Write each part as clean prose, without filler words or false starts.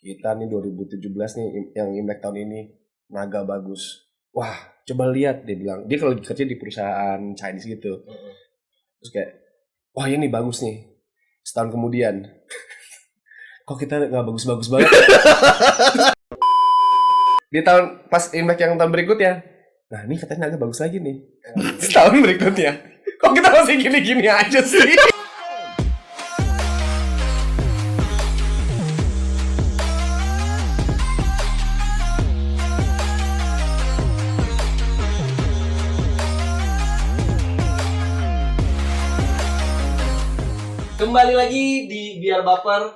kita nih 2017 nih yang Imlek tahun ini naga bagus. Wah, coba lihat dia bilang. Dia kalau kerja di perusahaan Chinese gitu. Terus kayak, wah ini bagus nih. Setahun kemudian, kok kita nggak bagus-bagus banget. Di tahun pas Imlek yang tahun berikutnya, nah ini katanya agak bagus lagi nih. Setahun berikutnya, kok kita masih gini-gini aja sih. Kembali lagi di Biar Baper,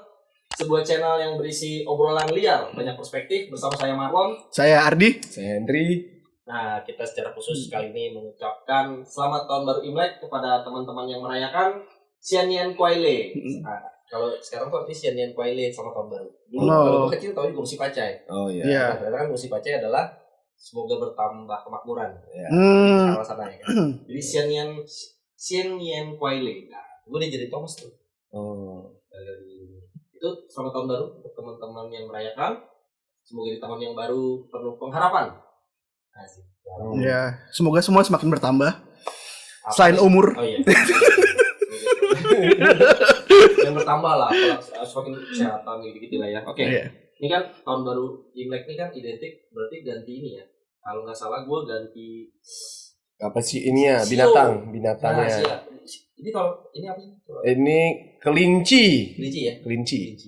sebuah channel yang berisi obrolan liar, banyak perspektif, bersama saya Marlon. Saya Ardi. Saya Henry. Nah, kita secara khusus kali ini mengucapkan selamat tahun baru Imlek kepada teman-teman yang merayakan Sian Nian Kuai Le. Nah, kalau sekarang tuh artinya Sian Nian Kuai Le sama tahun baru. Dulu kalau gue kecil tahu Gongsi Pacai. Oh iya. Iya. Nah, ternyata kan Gongsi Pacai adalah semoga bertambah kemakmuran. Ya. Salah sana ya kan. Jadi Sian Nian Kuai Le. Nah, gue udah jadi Thomas tuh. Oh. Itu selamat tahun baru untuk teman-teman yang merayakan. Semoga di tahun yang baru penuh pengharapan. Asik. Ya, semoga semua semakin bertambah. Apa Selain sih? umur. Oh iya. Yang bertambah lah, semakin kesehatan gitu lah ya. Oke. Iya. Ini kan tahun baru Imlek ini kan identik berarti ganti ini ya. Kalau nggak salah gue ganti Apa sih ini ya? Sio. Binatangnya. Nah, ini kalau ini apa sih? Ini kelinci. Kelinci ya?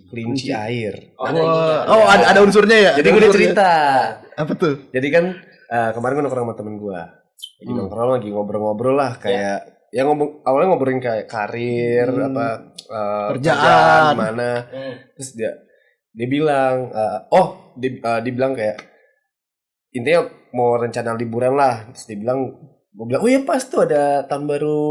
Kelinci air. Oh, ada ininya. Oh, ada unsurnya ya. Jadi Ada gue udah unsurnya. cerita. Apa tuh? Jadi kan kemarin gue nongkrong sama temen gue. Lagi nongkrong lagi ngobrol-ngobrol lah kayak ya awalnya ngobrolin kayak karir apa Kerjaan. mana. Terus dia bilang dia bilang kayak intinya mau rencana liburan lah. Terus dia bilang, gue bilang, oh iya pas tuh ada tahun baru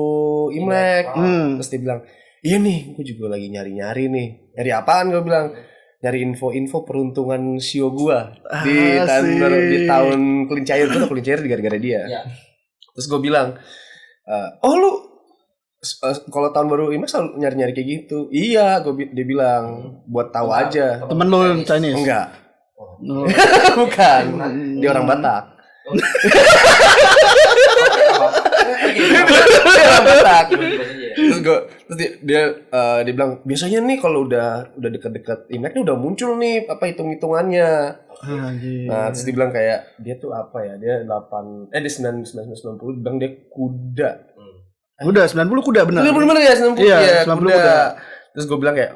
Imlek. Terus dia bilang, iya nih, gue juga lagi nyari-nyari nih. Nyari apaan gue bilang? Nyari info-info peruntungan Sio gue di tahun kelinci air. Gue tau kelinci air gara-gara dia. Ya. Terus gue bilang, oh lu kalau tahun baru Imlek selalu nyari-nyari kayak gitu. Iya, dia bilang buat tahu aja. Temen lo yang Chinese? Enggak. Oh. Bukan. Dia orang Batak. Dia orang Batak. Terus dia bilang biasanya nih kalau udah dekat-dekat Imlek nih udah muncul nih apa hitung-hitungannya. Nah, terus dia bilang kayak dia tuh apa ya? Dia 1990 bilang dia kuda. Udah 90 kuda benar. Bener ya 90 Iya, ya 90 kuda. kuda. Terus gue bilang kayak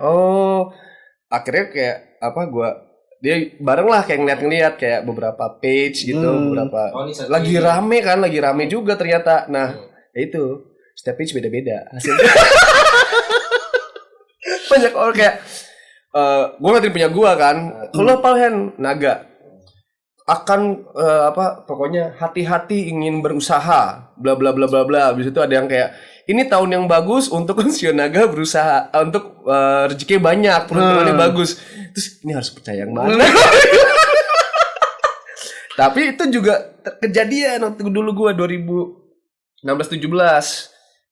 akhirnya kayak apa dia bareng lah kayak ngeliat kayak beberapa page gitu, beberapa lagi rame juga ternyata. Nah, ya itu setiap page beda-beda hasilnya. Banyak orang kayak gue ngatain punya gue kan, kalau apa Hen naga akan pokoknya hati-hati ingin berusaha bla bla bla bla bla. Habis itu ada yang kayak ini tahun yang bagus untuk Sio naga berusaha untuk rezeki banyak, peruntungannya bagus. Terus ini harus percaya yang mana? Tapi itu juga kejadian waktu dulu gue 2016 17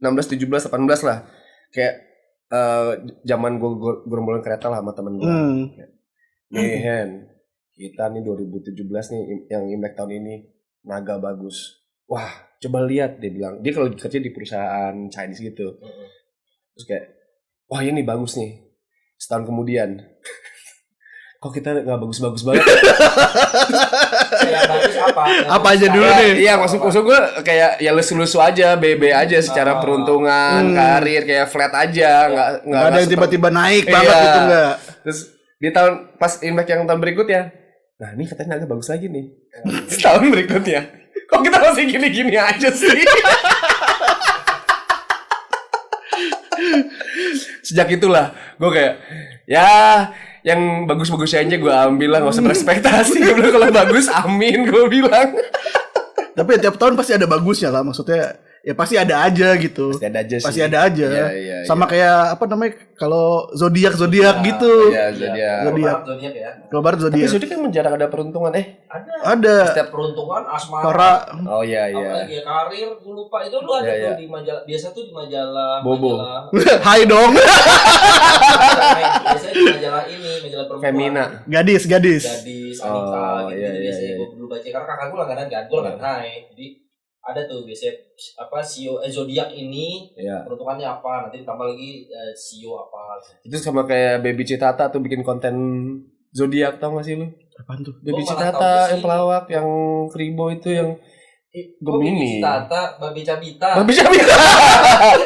18 lah. Kayak zaman gue gerombolan kereta lah sama temen gue. Nih Hen, kita nih 2017 nih yang Imlek tahun ini naga bagus. Wah, coba lihat dia bilang. Dia kalau kerja di perusahaan Chinese gitu. Terus kayak, wah ini bagus nih. Setahun kemudian, kok kita nggak bagus-bagus banget. Yang bagus apa? Apa aja dulu nih? Iya, maksud gue kayak ya lesu-lesu aja, BB aja secara peruntungan, karir kayak flat aja, nggak ada yang tiba-tiba naik banget gitu enggak. Terus di tahun pas Imlek yang tahun berikutnya, nah ini katanya agak bagus lagi nih. Setahun berikutnya, kok kita masih gini-gini aja sih. Sejak itulah gue kayak ya yang bagus-bagus aja gue ambil lah, nggak usah berekspektasi. Gue bilang kalau bagus amin gue bilang. Tapi tiap tahun pasti ada bagusnya lah, maksudnya ya pasti ada aja gitu. Pasti ada aja sih. Pasti ada aja. Iya, Sama kayak apa namanya kalau zodiak gitu. Iya, zodiak. Zodiak ya. Kalau barat Tapi zodiak. zodiak kan jarang ada peruntungan. Ada. Setiap peruntungan asmara. Para Oh iya. Apalagi ya karir, gue lupa itu lu ada Iya, tuh di majalah. Biasa tuh di majalah. Bobo. hai dong. Biasanya di majalah ini, majalah perempuan. Femina. Gadis. Gadis, Oh, Anita, gitu. iya, Biasanya iya. gue dulu baca karena kakak gue langganan kan, gue langganan hai. Jadi ada tuh biasanya apa sio zodiak ini Iya. peruntukannya apa, nanti ditambah lagi sio apa. Itu sama kayak Baby Citata tuh bikin konten zodiak, tau gak sih lu? Apaan tuh? Baby Gua malah tahu Citata sih. yang pelawak, yang Kribo itu yang Gemini. Citata, Babi Cabita. Baby Citata.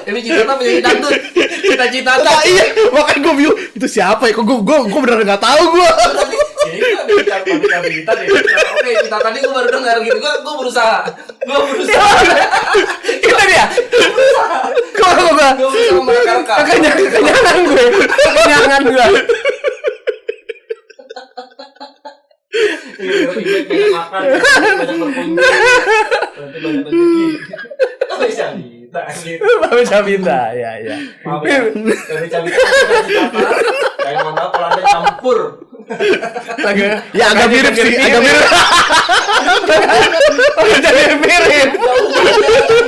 Babi Citata menjadi dangdut. Cita-cita Iya, makanya gue bingung itu siapa ya? Kok gue bener nggak tahu gue. tapi ini kan Babi Cabita deh. Oke, Cita tadi gue baru dengar gitu. Gue berusaha. Kita dia. Kok gue Gue berusaha merekarkan. kekenyangan gue. Kekenyangan gue. Banyak makan, banyak berkunjung, nanti banyak rezeki. Babi Cabita gitu. Baby Citata, ya. Maaf ya, Babi Cabita Cita-cita. Kayak mohon maaf kalau Anda campur. Ya agak mirip sih, agak mirip. Jadi mirip. Jauh banget.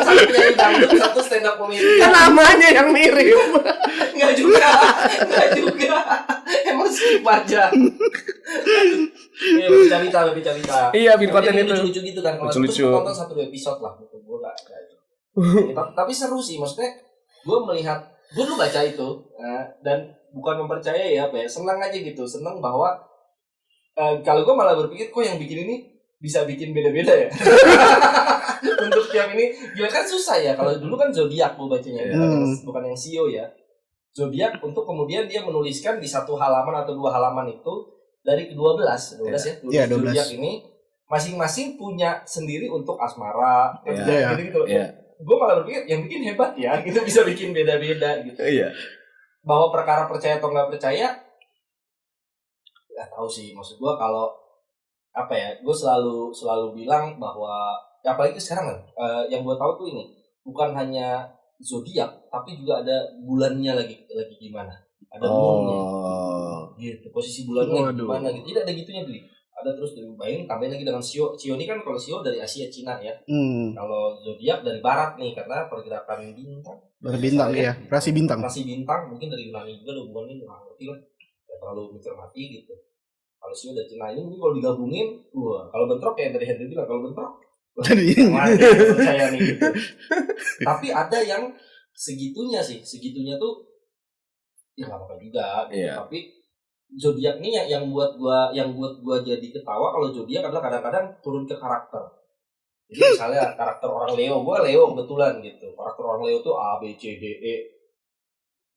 Satu penyanyi dangdut, satu stand up comedy. Kan namanya yang mirip. Enggak juga. Emang skip aja. Iya, Babi Cabita. Iya, bikin konten itu. Lucu-lucu gitu kan. Kalau Lucu-lucu. terus nonton satu episode lah gitu. Gue enggak. Tapi seru sih, maksudnya gue melihat, gue dulu baca itu dan bukan mempercayai ya, apa ya, senang aja gitu, senang bahwa kalau gue malah berpikir kok yang bikin ini bisa bikin beda-beda ya. Untuk tiap ini, gila kan susah ya. Kalau dulu kan zodiak gue bacanya, bukan yang sio ya. Zodiak untuk kemudian dia menuliskan di satu halaman atau dua halaman itu dari ke-12 ya, 12 zodiak ini masing-masing punya sendiri untuk asmara, gitu. Iya. Gue malah berpikir yang bikin hebat ya, gitu bisa bikin beda-beda gitu. Iya. Bahwa perkara percaya atau nggak percaya, nggak tahu sih. Maksud gue kalau apa ya, gue selalu bilang bahwa ya apalagi sekarang kan, yang gue tahu tuh ini bukan hanya zodiak, tapi juga ada bulannya lagi gimana, ada moonnya, gitu. Posisi bulannya gimana gitu. Tidak ada gitunya beli. Ada terus bayangin tambahin lagi dengan sio. Sio ini kan kalau sio dari Asia Cina ya. Kalau zodiak dari barat nih karena pergerakan bintang. Dari bintang ya, rasi bintang. Rasi bintang mungkin dari Yunani juga hubungannya nggak ngerti lah. Nggak terlalu mencermati gitu. Kalau sio dari Cina ini mungkin kalau digabungin, kalau bentrok kayak dari Henry bilang kalau bentrok. Jadi percaya nih gitu. Tapi ada yang segitunya tuh ya nggak apa-apa juga. Gitu. Iya. Tapi zodiak ini yang buat gua jadi ketawa kalau zodiak adalah kadang-kadang turun ke karakter. Jadi misalnya karakter orang Leo, gua Leo kebetulan gitu. Karakter orang Leo tuh A B C D E.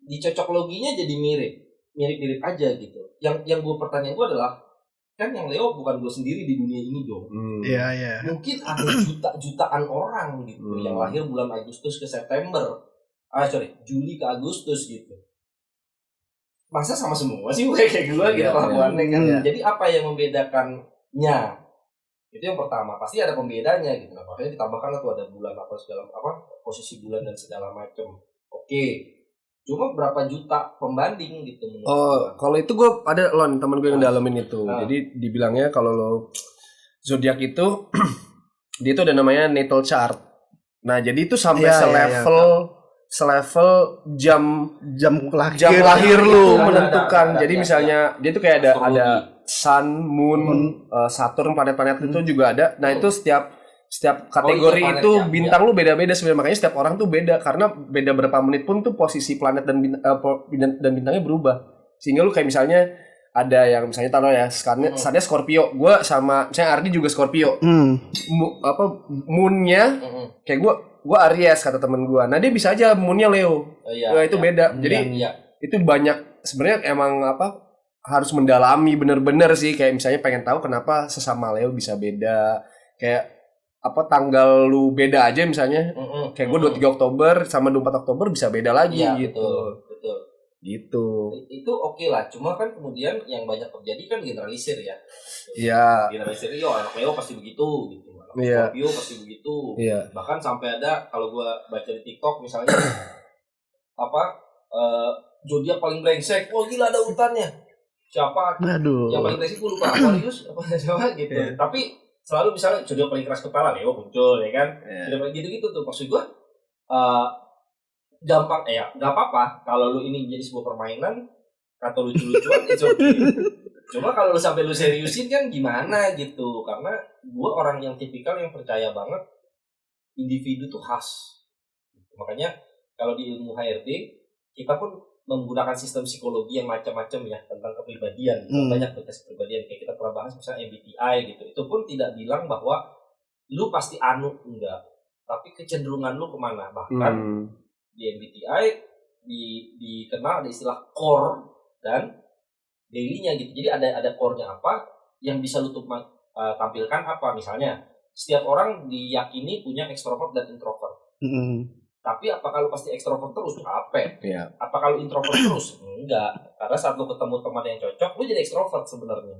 Dicocok loginya jadi mirip aja gitu. Yang gua pertanyaan gua adalah kan yang Leo bukan gua sendiri di dunia ini dong. Iya. Mungkin ada jutaan orang gitu yang lahir bulan Agustus ke September. Juli ke Agustus gitu. Masa sama semua sih kayak gue gitu kelakuannya kan. Jadi apa yang membedakannya? Itu yang pertama. Pasti ada pembedanya gitu. Nah, makanya ditambahkan tuh ada bulan apa segala posisi bulan dan segala macam. Oke. Cuma berapa juta pembanding gitu. Kalau itu gue ada teman gue yang dalamin itu. Jadi dibilangnya kalau lo zodiak itu dia itu ada namanya natal chart. Nah, jadi itu sampai selevel jam lahir lu menentukan. Jadi misalnya dia tuh kayak ada sun, moon, Saturn, planet-planet itu juga ada. Nah, itu setiap kategori itu bintang lu beda-beda sebenarnya. Makanya setiap orang tuh beda karena beda berapa menit pun tuh posisi planet dan bintangnya berubah. Sehingga lu kayak misalnya ada yang misalnya taruh ya, startnya Scorpio. Gue sama misalnya Ardi juga Scorpio. Moonnya kayak gue Aries kata temen gue. Nah dia bisa aja moonnya Leo. Itu beda. Jadi itu banyak sebenarnya emang harus mendalami bener-bener sih. Kayak misalnya pengen tahu kenapa sesama Leo bisa beda. Kayak tanggal lu beda aja misalnya. Kayak gue 23 Oktober sama 24 Oktober bisa beda lagi gitu. Betul. Gitu. Itu oke lah, cuma kan kemudian yang banyak terjadi kan generalisir ya. Iya. Generalisir, yo anak Leo pasti begitu gitu. Anak Iya. Scorpio pasti begitu. Iya. Bahkan sampai ada kalau gua baca di TikTok misalnya apa zodiak paling brengsek. Wah gila ada urutannya. Siapa Aduh. yang paling brengsek gua lupa Aquarius apa siapa gitu. Iya. Tapi selalu misalnya zodiak paling keras kepala Leo muncul ya kan. Iya. Zodiak gitu-gitu tuh maksud gua gampang ya nggak apa-apa kalau lu ini jadi sebuah permainan atau lucu-lucuan it's okay. Cuma kalau lu sampai lu seriusin kan gimana gitu, karena gua orang yang tipikal yang percaya banget individu tuh khas. Makanya kalau di ilmu HRD kita pun menggunakan sistem psikologi yang macam-macam ya tentang kepribadian. Banyak tuh tes kepribadian kayak kita pernah bahas misalnya MBTI gitu. Itu pun tidak bilang bahwa lu pasti anu, enggak, tapi kecenderungan lu kemana. Bahkan di MBTI dikenal ada istilah core dan daily-nya gitu. Jadi ada core-nya apa yang bisa lu tampilkan apa. Misalnya setiap orang diyakini punya ekstrovert dan introvert. Tapi apakah lu pasti ekstrovert terus? Apa? Iya. Apakah lu introvert terus? Enggak. Karena saat lu ketemu teman yang cocok, lu jadi ekstrovert sebenarnya.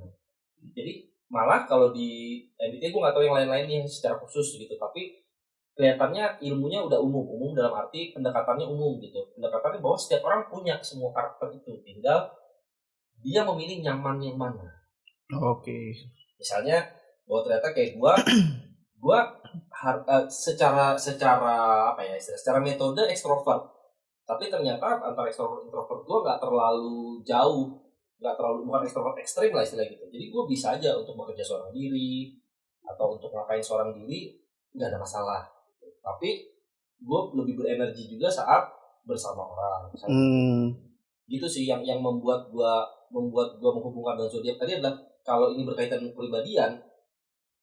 Jadi malah kalau di MBTI gue nggak tahu yang lain-lain yang secara khusus gitu, tapi kelihatannya ilmunya udah umum dalam arti pendekatannya umum gitu. Pendekatannya bahwa setiap orang punya semua karakter itu, tinggal dia memilih nyaman yang mana. Oke. Misalnya bahwa ternyata kayak gua secara apa ya, secara metode ekstrovert, tapi ternyata antara ekstrovert introvert gua nggak terlalu jauh, bukan ekstrovert ekstrim lah istilah gitu. Jadi gua bisa aja untuk bekerja seorang diri atau untuk ngapain seorang diri nggak ada masalah. Tapi gue lebih berenergi juga saat bersama orang. Gitu sih yang membuat gue menghubungkan dengan zodiak tadi adalah kalau ini berkaitan dengan kepribadian,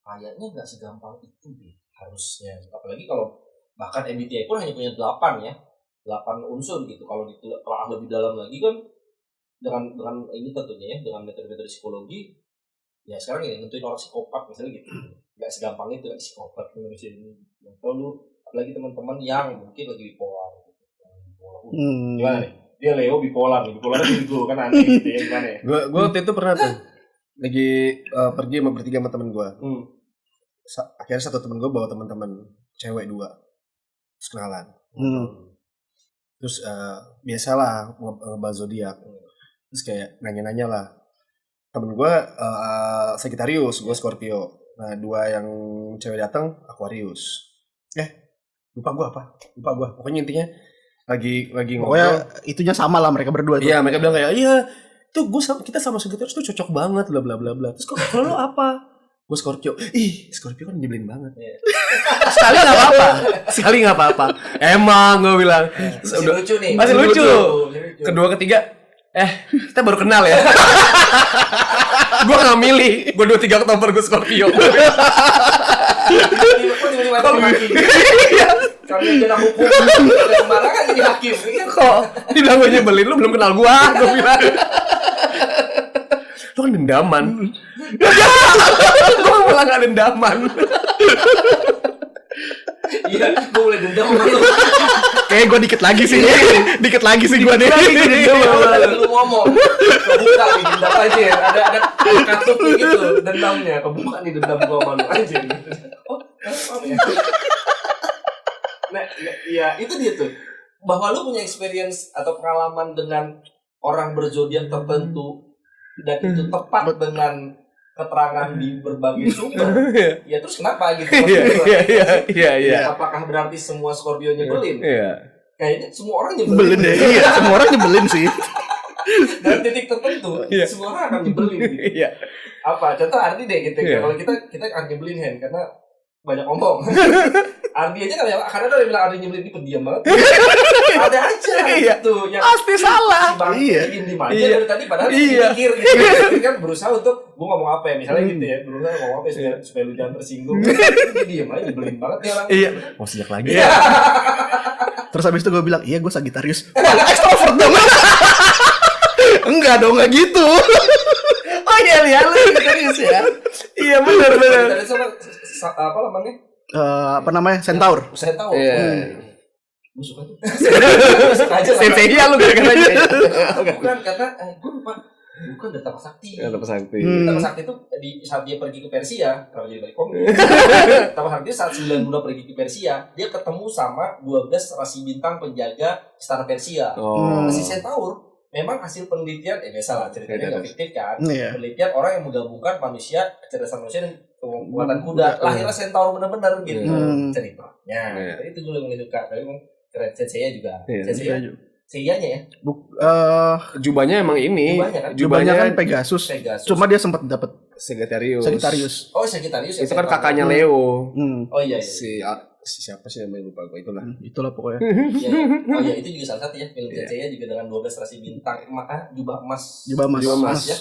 kayaknya nggak segampang itu deh harusnya. Apalagi kalau bahkan MBTI pun hanya punya 8 unsur gitu. Kalau ditelaah lebih dalam lagi kan dengan ini tentunya ya, dengan metode-metode psikologi, ya sekarang ya nentuin orang psikopat misalnya gitu. Nggak segampang itu kan psikopat Indonesia ini. Atau lu apalagi teman-teman yang mungkin lagi bipolar gitu. Gimana nih? Dia Leo bipolar gitu kan aneh gitu ya, gimana ya? Gue waktu itu pernah tuh lagi pergi bertiga sama temen gue. Akhirnya satu temen gue bawa teman-teman cewek 2 terus kenalan. Terus biasalah ngebahas zodiak. Terus kayak nanya-nanya lah. Temen gue Sagittarius, gue Scorpio. Nah 2 yang cewek datang Aquarius. Lupa gue. Pokoknya intinya lagi ngobrol. Pokoknya itunya sama lah mereka berdua tuh. Iya, mereka bilang kayak, iya, tuh kita sama Sagittarius tuh cocok banget, bla bla bla bla. Terus kalau lo apa? Gue Scorpio. Ih, Scorpio kan nyebelin banget. Sekali nggak apa-apa. Emang gue bilang. Masih lucu nih. Masih lucu. Kedua, ketiga, kita baru kenal ya. Gue nggak milih. Gue 2-3 Oktober gue Scorpio. Kalau dia hukum, sembarangan jadi hakim. Kok dibilang gue nyebelin, lu belum kenal gue bilang. Lu kan dendaman. Gue malah gak dendaman. Iya, gue mulai dendam sama lu. Kayak gue dikit lagi sih gue nih. Lu ngomong, kebuka nih dendam aja. Ada kartu gitu, dendamnya. Kebuka nih dendam gue sama lu aja gitu. Oh, ya. Nah, ya itu dia tuh. Bahwa lu punya experience atau pengalaman dengan orang berzodiak tertentu dan itu tepat dengan keterangan di berbagai sumber. Ya terus kenapa gitu? Iya. Apakah berarti semua Scorpio nyebelin? Iya. Kayaknya semua orang nyebelin. Iya, semua orang nyebelin sih. Dari titik tertentu, semua orang akan nyebelin gitu. Iya. Apa? Contoh Ardi deh gitu. Kalau kita akan nyebelin Hen karena banyak omong. Ardi aja karena ada yang bilang Ardi nyebelin itu pendiam banget. Ada aja gitu yang pasti salah. Iya. Diem aja dari tadi padahal mikir gitu. Jadi kan berusaha untuk gue ngomong apa ya misalnya gitu ya. Berusaha ngomong apa ya supaya lu jangan tersinggung. Dia diem aja nyebelin banget nih orang. Iya. Mau sejak lagi. Terus habis itu gue bilang, iya gue Sagittarius. Wah, extrovert dong. Enggak dong, enggak gitu. Oh iya, lu Sagittarius ya. Iya benar. Tadi apa namanya? Apa namanya? Centaur. Saya tahu. gue suka tuh. Gue suka aja lah. Sensei lu gara-garanya. Bukan karena gue lupa. Bukan dari Tapak Sakti. Ya, Tapak Sakti. Tapak Sakti itu di saat dia pergi ke Persia, kalau jadi balik komik. Tapak Sakti saat 9 bulan pergi ke Persia, dia ketemu sama 12 rasi bintang penjaga istana Persia. Oh. Si Centaur memang hasil penelitian, biasa lah ceritanya nggak fiktif kan. Iya. Penelitian orang yang menggabungkan manusia, kecerdasan manusia dan kekuatan kuda. Lahirlah Centaur benar-benar gitu ceritanya. Itu gue yang suka. Tapi emang keren. Sensei juga. Sensei Seianya ya. Jubahnya emang ini. Jubahnya kan Pegasus. Cuma dia sempat dapat Sagittarius. Oh, Sagittarius. Itu kan kakaknya Leo. Oh iya. Si siapa sih namanya lupa gue itulah pokoknya. Iya. Oh iya, itu juga salah satu ya film Sensei juga dengan 12 rasi bintang. Jubah emas. Jubah emas ya.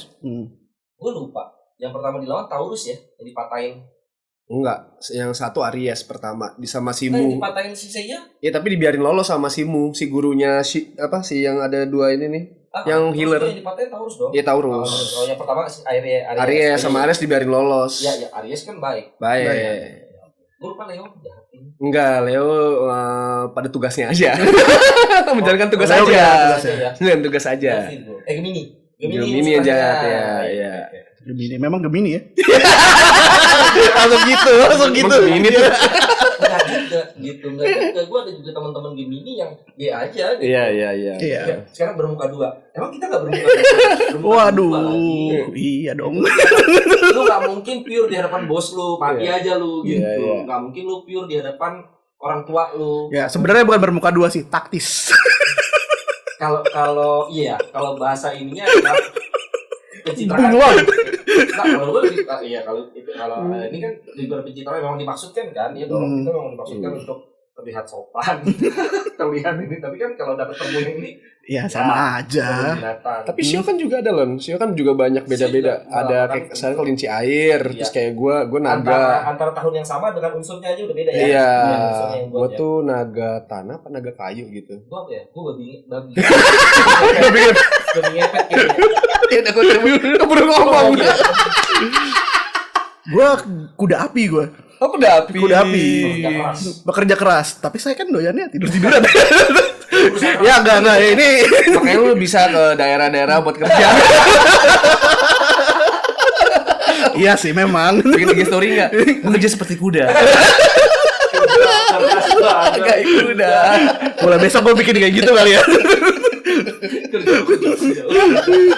Gue lupa. Yang pertama dilawan Taurus ya, yang dipatahin. Enggak, yang satu Aries pertama sama Simu. Yang dipatahin si Seiya? Ya tapi dibiarin lolos sama Simu, si gurunya si yang ada dua ini nih. Yang healer. Yang dipatahin Taurus dong. Iya Taurus. Oh, yang pertama si Aries sama Aries dibiarin lolos. Iya, Aries kan baik. Gue lupa Leo jahat ini. Enggak, Leo pada tugasnya aja. Menjalankan tugas Leo aja. Dengan tugas aja. Gemini aja ya. Gemini memang Gemini ya. langsung gitu. Gemini tuh. Enggak juga gitu. Enggak juga. Gue ada juga teman-teman Gemini yang B aja gitu. Iya. Sekarang bermuka dua. Emang kita enggak bermuka dua? Waduh. Iya dong. Lu enggak mungkin pure di hadapan bos lu, mati aja lu gitu. Enggak mungkin lu pure di hadapan orang tua lu. Ya, sebenarnya bukan bermuka dua sih, taktis. Kalau bahasa ininya adalah pencitraan. Kalau gue kalau ini kan di pencitraan memang dimaksudkan kan, ya dong, kita memang dimaksudkan untuk terlihat sopan, terlihat ini, tapi kan kalau dapat temu ini ya sama aja. Tapi Shio kan juga ada loh, Shio kan juga banyak beda-beda. Ada kayak sekarang kelinci air, terus kayak gue naga. Antara tahun yang sama dengan unsurnya aja udah beda ya. Iya, gue tuh naga tanah apa naga kayu gitu. Gue apa ya? Gue babi ngepet gitu. Ya udah gue baru ngomong. Gue kuda api gue. Oh, kuda api. Bekerja keras. Tapi saya kan doyannya tidur-tiduran. Ya enggak ini. Makanya lu bisa ke daerah-daerah buat kerja. Iya sih memang. Bikin story enggak? Bekerja seperti kuda. Kayak kuda. Mulai besok gue bikin kayak gitu kali ya.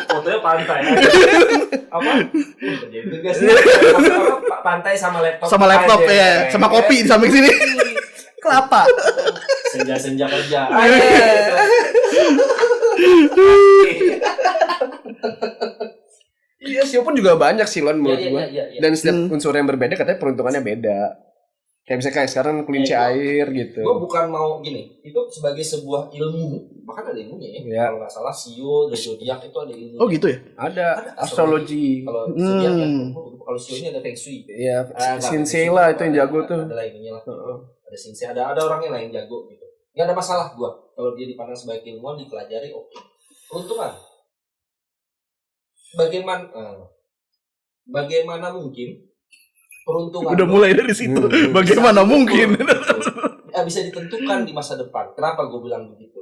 Fotonya pantai. Apa? Pantai sama laptop. Ya, sama kopi di samping sini. Kelapa. Senja kerja. Iya, Shio pun juga banyak sih Lon menurut gua. Iya. Dan setiap unsur yang berbeda katanya peruntungannya beda. Kayak misalnya kayak sekarang kelinci air gitu. Gue bukan mau gini, itu sebagai sebuah ilmu, bahkan ada ilmunya ya. Kalau nggak salah Shio, zodiak itu ada ilmu. Oh gitu ya? Ada astrologi. Kalau zodiak ya, kalau Shio ini ada feng shui. Iya, Shinsei lah itu yang jago tuh. Ada ininya lah. Ada Shinsei, ada orangnya lah yang jago gitu. Nggak ada masalah gua kalau dia dipandang sebagai ilmuwan, dipelajari oke. Peruntungan. Bagaimana mungkin peruntungan udah mulai dari situ. Bagaimana mungkin? Bisa ditentukan di masa depan. Kenapa gue bilang begitu?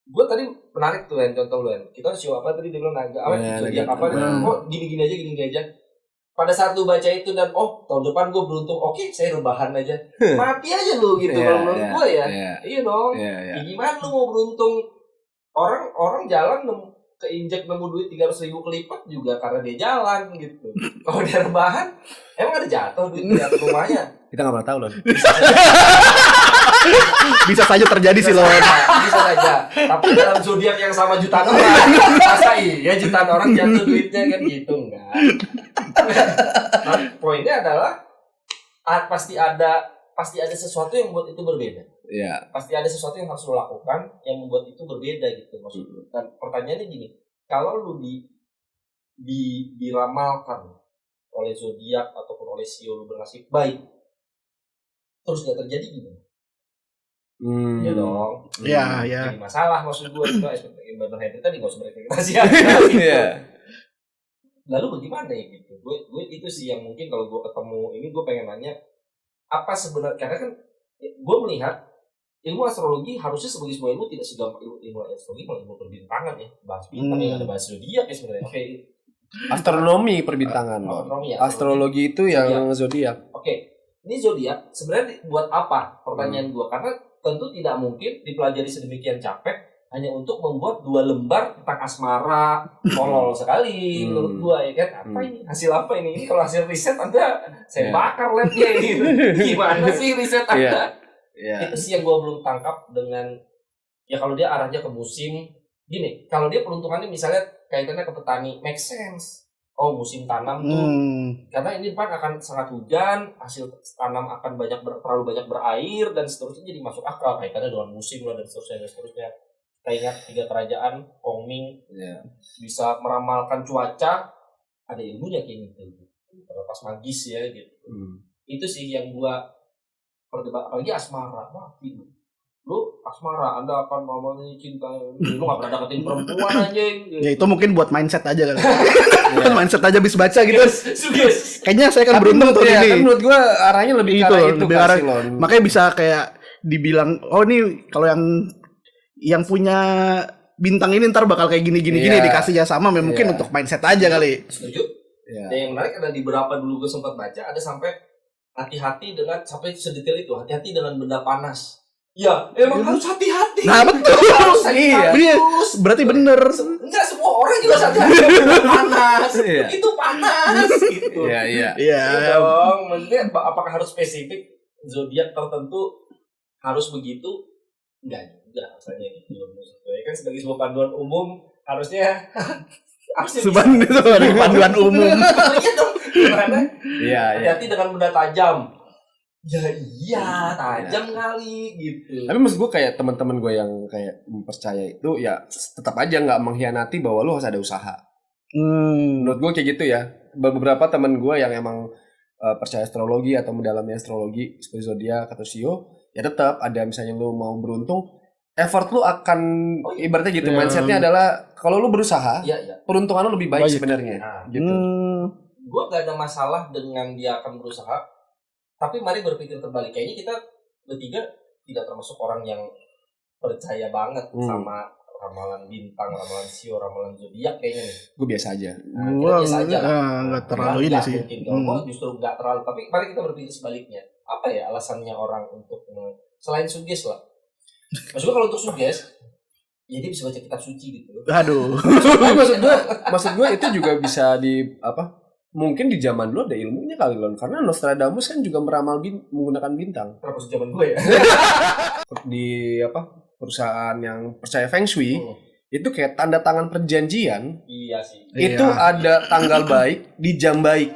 Gue tadi menarik tuh yang contoh lu kan. Kita Shio apa tadi dia bilang naga apa zodiak apa? Oh gini aja. Pada saat lu baca itu dan tahun depan gue beruntung. Oke, saya rebahan aja. Mati aja lu gitu kalau menurut gue ya. Iya dong. Gimana lu mau beruntung? Orang jalan keinjak nemu duit 300.000 kelipat juga karena dia jalan gitu. Kalau dia rebahan, emang ada jatuh duit di atas rumahnya? Kita nggak pernah tahu loh. Bisa saja terjadi sih loh. Bisa saja. Tapi dalam zodiak yang sama jutaan orang, masa iya jutaan orang jatuh duitnya kan gitu enggak? Nah, poinnya adalah pasti ada sesuatu yang membuat itu berbeda. Iya. Pasti ada sesuatu yang harus lo lakukan yang membuat itu berbeda gitu maksudnya. Dan pertanyaannya gini, kalau lu diramalkan oleh zodiak ataupun oleh Shio lu bernasib baik, terus gak terjadi gimana? Iya dong. Iya. Jadi masalah maksud gue itu benar Henry tadi gak usah berekspektasi. Iya. Lalu bagaimana ya gitu? Gue itu sih yang mungkin kalau gue ketemu ini gue pengen nanya apa sebenarnya, karena kan gue melihat ilmu astrologi harusnya sebagai sebuah ilmu tidak segampang ilmu astrologi, malah ilmu perbintangan ya, bahas bintang yang ada bahas zodiak ya sebenarnya. Oke, Astronomi perbintangan. astronomi ya. Astrologi itu yang zodiak. Oke, ini zodiak sebenarnya buat apa? Pertanyaan gua, karena tentu tidak mungkin dipelajari sedemikian capek hanya untuk membuat 2 lembar tentang asmara. Tolol sekali menurut gua ya kan. Apa ini? Hasil apa ini? Ini kalau hasil riset Anda saya bakar labnya ini. Gimana sih riset Anda? Iya. Itu sih yang gua belum tangkap dengan ya kalau dia arahnya ke musim gini, kalau dia peruntungannya misalnya kaitannya ke petani, make sense. Oh, musim tanam tuh karena ini depan akan sangat hujan, hasil tanam akan terlalu banyak berair dan seterusnya, jadi masuk akal kaitannya dengan musim lah dan seterusnya. Kita ingat 3 kerajaan Kongming bisa meramalkan cuaca, ada ilmunya kayak gitu. Pas magis ya gitu. Itu sih yang gua perdebat, apalagi asmara. Wah, gitu. Lu asmara, Anda akan mamanya cinta. Lu gak pernah dapetin perempuan anjing. Ya itu mungkin buat mindset aja kan. Mindset aja bisa baca gitu. Sugis. Kayaknya saya kan beruntung tuh ya, ini. kan menurut gua arahnya lebih ke arah itu lebih kan, arah- Silon. Makanya bisa kayak dibilang, oh nih kalau yang punya bintang ini ntar bakal kayak gini dikasihnya sama, mungkin untuk mindset aja kali. Setuju. Iya. Dan yang menarik ada di beberapa dulu gue sempat baca, ada sampai hati-hati dengan, sampai sedetail itu, hati-hati dengan benda panas. Ya, emang harus hati-hati. Nah betul. Iya. Terus Berarti bener. enggak semua orang juga sadar itu panas. Iya. Itu panas gitu. Iya. Iya. Iya dong, maksudnya apakah harus spesifik zodiak tertentu harus begitu? Enggak juga rasanya gitu. Maksudnya kan sebagai sebuah panduan umum harusnya Seban itu ada panduan umum. Iya dong. Karena Iya. hati-hati dengan benda tajam. Ya iya, tajam kali gitu. Tapi maksud gue kayak teman-teman gue yang kayak percaya itu ya tetap aja nggak mengkhianati bahwa lu harus ada usaha. Menurut gue kayak gitu ya. Beberapa teman gue yang emang percaya astrologi atau mendalami astrologi seperti zodiak atau sio, ya tetap ada misalnya lu mau beruntung, effort lu akan ibaratnya gitu, mindsetnya adalah kalau lu berusaha, peruntungan lu lebih baik sebenarnya. Gitu. Gue gak ada masalah dengan dia akan berusaha. Tapi mari berpikir terbalik. Kayaknya kita bertiga tidak termasuk orang yang percaya banget sama ramalan bintang, ramalan sio, ramalan zodiak kayaknya nih. Gue biasa aja. Gue nggak terlalu ini sih. Gue justru nggak terlalu. Tapi mari kita berpikir sebaliknya. Apa ya alasannya orang untuk selain suges lah. Maksudnya kalau untuk suges, ya dia bisa baca kitab suci gitu. Aduh. maksud gue itu juga bisa di apa? Mungkin di zaman dulu ada ilmunya kali Lon, karena Nostradamus kan juga meramal menggunakan bintang. Terus zaman gue ya. Di apa? Perusahaan yang percaya Feng Shui, itu kayak tanda tangan perjanjian. Iya sih. Itu ada tanggal baik di jam baik.